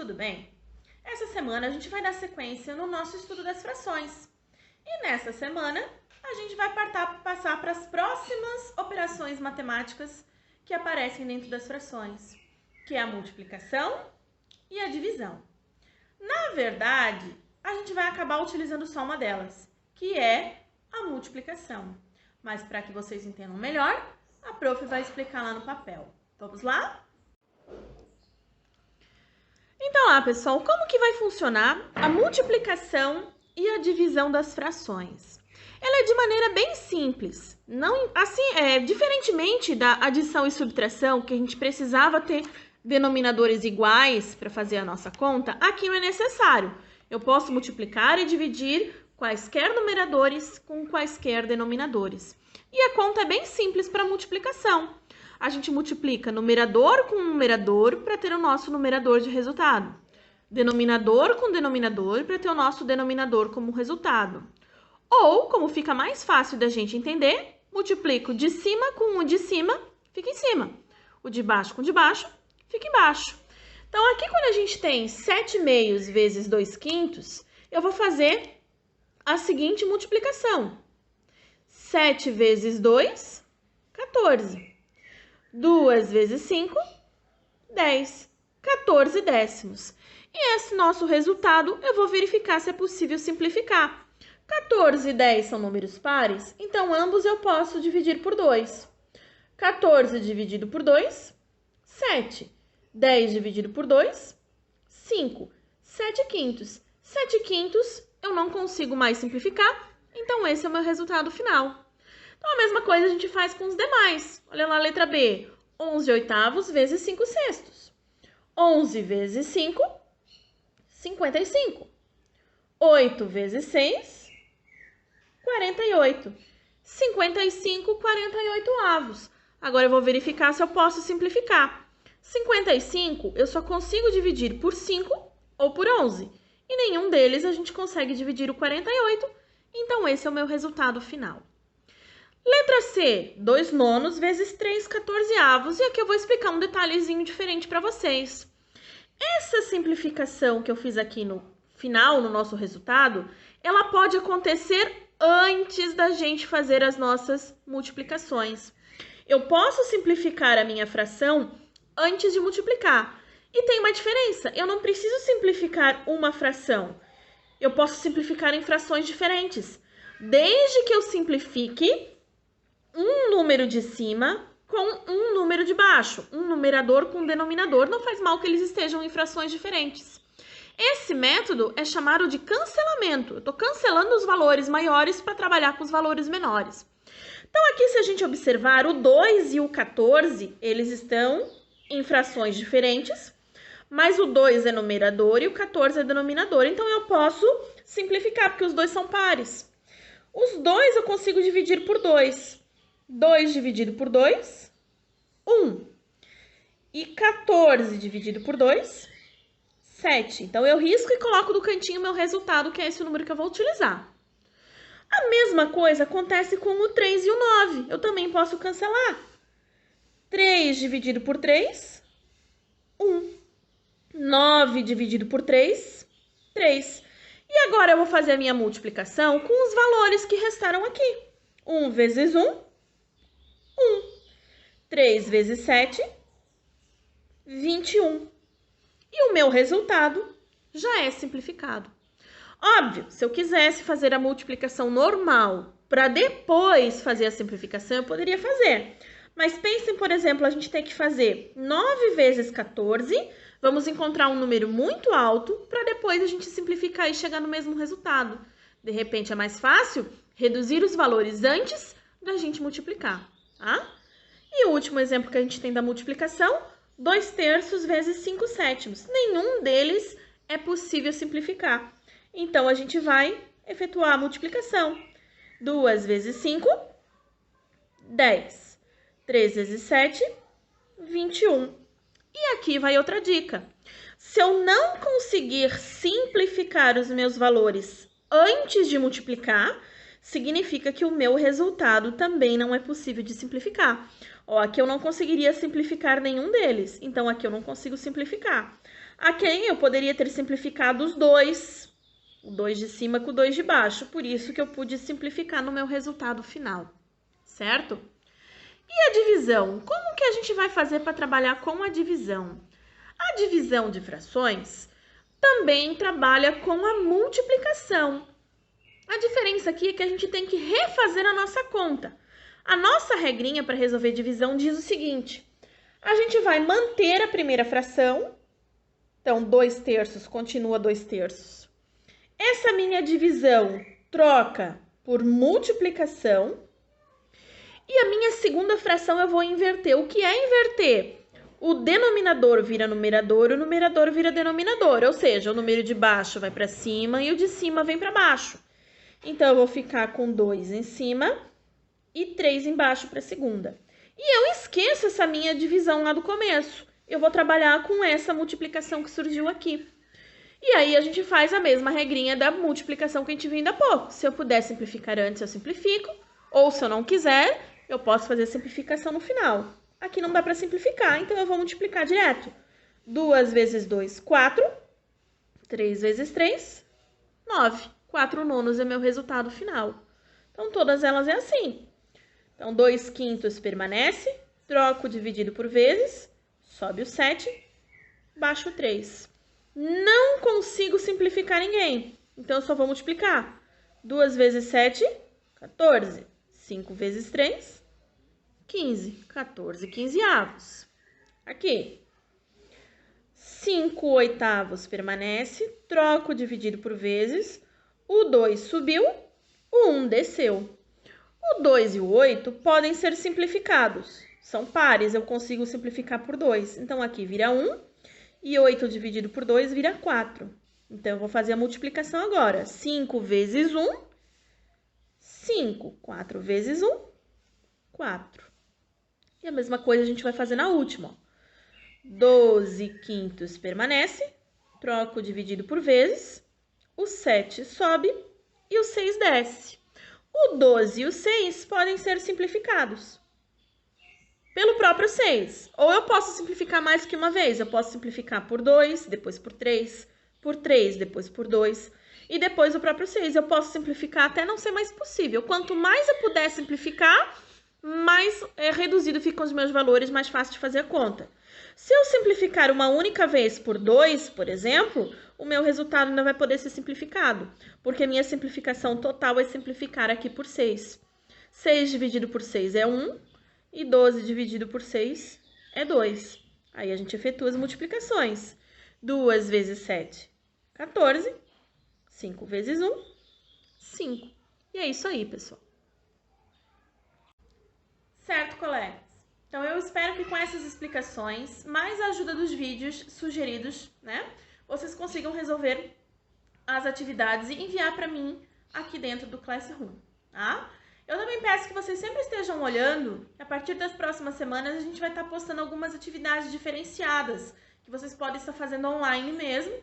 tudo bem? Essa semana a gente vai dar sequência no nosso estudo das frações. E nessa semana a gente vai passar para as próximas operações matemáticas que aparecem dentro das frações, que é a multiplicação e a divisão. Na verdade, a gente vai acabar utilizando só uma delas, que é a multiplicação. Mas para que vocês entendam melhor, a prof vai explicar lá no papel. Vamos lá? Então lá, pessoal, como que vai funcionar a multiplicação e a divisão das frações? Ela é de maneira bem simples, diferentemente da adição e subtração, que a gente precisava ter denominadores iguais para fazer a nossa conta, aqui não é necessário. Eu posso multiplicar e dividir quaisquer numeradores com quaisquer denominadores. E a conta é bem simples para multiplicação. A gente multiplica numerador com numerador para ter o nosso numerador de resultado. Denominador com denominador para ter o nosso denominador como resultado. Ou, como fica mais fácil da gente entender, multiplico de cima com o de cima, fica em cima. O de baixo com o de baixo, fica embaixo. Então, aqui quando a gente tem 7/2 vezes 2/5, eu vou fazer a seguinte multiplicação. 7 vezes 2, 14. 2 vezes 5, 10. 14 décimos. E esse nosso resultado, eu vou verificar se é possível simplificar. 14 e 10 são números pares, então ambos eu posso dividir por 2. 14 dividido por 2, 7. 10 dividido por 2, 5. 7/5. 7/5 eu não consigo mais simplificar, então esse é o meu resultado final. Então, a mesma coisa a gente faz com os demais. Olha lá a letra B. 11/8 vezes 5/6. 11 vezes 5, 55. 8 vezes 6, 48. 55, 48avos. Agora, eu vou verificar se eu posso simplificar. 55, eu só consigo dividir por 5 ou por 11. E nenhum deles a gente consegue dividir o 48. Então, esse é o meu resultado final. Letra C, 2/9 vezes 3/14avos. E aqui eu vou explicar um detalhezinho diferente para vocês. Essa simplificação que eu fiz aqui no final, no nosso resultado, ela pode acontecer antes da gente fazer as nossas multiplicações. Eu posso simplificar a minha fração antes de multiplicar. E tem uma diferença, eu não preciso simplificar uma fração. Eu posso simplificar em frações diferentes. Desde que eu simplifique um número de cima com um número de baixo, um numerador com um denominador, não faz mal que eles estejam em frações diferentes. Esse método é chamado de cancelamento. Eu estou cancelando os valores maiores para trabalhar com os valores menores. Então, aqui, se a gente observar, o 2 e o 14, eles estão em frações diferentes, mas o 2 é numerador e o 14 é denominador. Então, eu posso simplificar, porque os dois são pares. Os dois eu consigo dividir por 2. 2 dividido por 2, 1. E 14 dividido por 2, 7. Então, eu risco e coloco do cantinho o meu resultado, que é esse número que eu vou utilizar. A mesma coisa acontece com o 3 e o 9. Eu também posso cancelar. 3 dividido por 3, 1. 9 dividido por 3, 3. E agora eu vou fazer a minha multiplicação com os valores que restaram aqui. 1 vezes 1, 1. 3 vezes 7, 21. E o meu resultado já é simplificado. Óbvio, se eu quisesse fazer a multiplicação normal para depois fazer a simplificação, eu poderia fazer. Mas pensem, por exemplo, a gente tem que fazer 9 vezes 14, vamos encontrar um número muito alto para depois a gente simplificar e chegar no mesmo resultado. De repente, é mais fácil reduzir os valores antes da gente multiplicar. Tá? E o último exemplo que a gente tem da multiplicação, 2/3 vezes 5/7. Nenhum deles é possível simplificar. Então, a gente vai efetuar a multiplicação. 2 vezes 5, 10. 3 vezes 7, 21. E aqui vai outra dica. Se eu não conseguir simplificar os meus valores antes de multiplicar, significa que o meu resultado também não é possível de simplificar. Ó, aqui eu não conseguiria simplificar nenhum deles, então aqui eu não consigo simplificar. Aqui eu poderia ter simplificado os dois, o 2 de cima com o 2 de baixo, por isso que eu pude simplificar no meu resultado final, certo? E a divisão? Como que a gente vai fazer para trabalhar com a divisão? A divisão de frações também trabalha com a multiplicação. A diferença aqui é que a gente tem que refazer a nossa conta. A nossa regrinha para resolver divisão diz o seguinte: a gente vai manter a primeira fração, então 2/3 continua 2/3. Essa minha divisão troca por multiplicação e a minha segunda fração eu vou inverter. O que é inverter? O denominador vira numerador, o numerador vira denominador, ou seja, o número de baixo vai para cima e o de cima vem para baixo. Então, eu vou ficar com 2 em cima e 3 embaixo para a segunda. E eu esqueço essa minha divisão lá do começo. Eu vou trabalhar com essa multiplicação que surgiu aqui. E aí, a gente faz a mesma regrinha da multiplicação que a gente viu ainda há pouco. Se eu puder simplificar antes, eu simplifico. Ou, se eu não quiser, eu posso fazer a simplificação no final. Aqui não dá para simplificar, então eu vou multiplicar direto. 2 vezes 2, 4. 3 vezes 3, 9. 4/9 é meu resultado final. Então, todas elas é assim. Então, 2/5 permanece, troco o dividido por vezes, sobe o 7, baixo o 3. Não consigo simplificar ninguém, então eu só vou multiplicar. 2 vezes 7, 14. 5 vezes 3, 15. 14 quinzeavos. Aqui. 5/8 permanece, troco o dividido por vezes, o 2 subiu, o 1 desceu. O 2 e o 8 podem ser simplificados. São pares, eu consigo simplificar por 2. Então, aqui vira 1 e 8 dividido por 2 vira 4. Então, eu vou fazer a multiplicação agora. 5 vezes 1, 5. 4 vezes 1, 4. E a mesma coisa a gente vai fazer na última. 12/5 permanece, troco o dividido por vezes, o 7 sobe e o 6 desce. O 12 e o 6 podem ser simplificados pelo próprio 6. Ou eu posso simplificar mais que uma vez. Eu posso simplificar por 2, depois por 3, depois por 2 e depois o próprio 6. Eu posso simplificar até não ser mais possível. Quanto mais eu puder simplificar, mais reduzido ficam os meus valores, mais fácil de fazer a conta. Se eu simplificar uma única vez por 2, por exemplo, o meu resultado ainda vai poder ser simplificado, porque a minha simplificação total é simplificar aqui por 6. 6 dividido por 6 é 1 e 12 dividido por 6 é 2. Aí a gente efetua as multiplicações. 2 vezes 7, 14. 5 vezes 1, 5. E é isso aí, pessoal. Certo, colegas? Então, eu espero que com essas explicações, mais a ajuda dos vídeos sugeridos, né, vocês consigam resolver as atividades e enviar para mim aqui dentro do Classroom, tá? Eu também peço que vocês sempre estejam olhando, que a partir das próximas semanas a gente vai estar postando algumas atividades diferenciadas, que vocês podem estar fazendo online mesmo,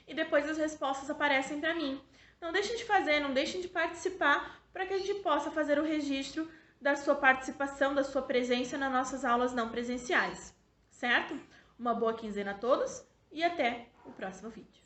e depois as respostas aparecem para mim. Não deixem de fazer, não deixem de participar, para que a gente possa fazer o registro da sua participação, da sua presença nas nossas aulas não presenciais, certo? Uma boa quinzena a todos e até o próximo vídeo.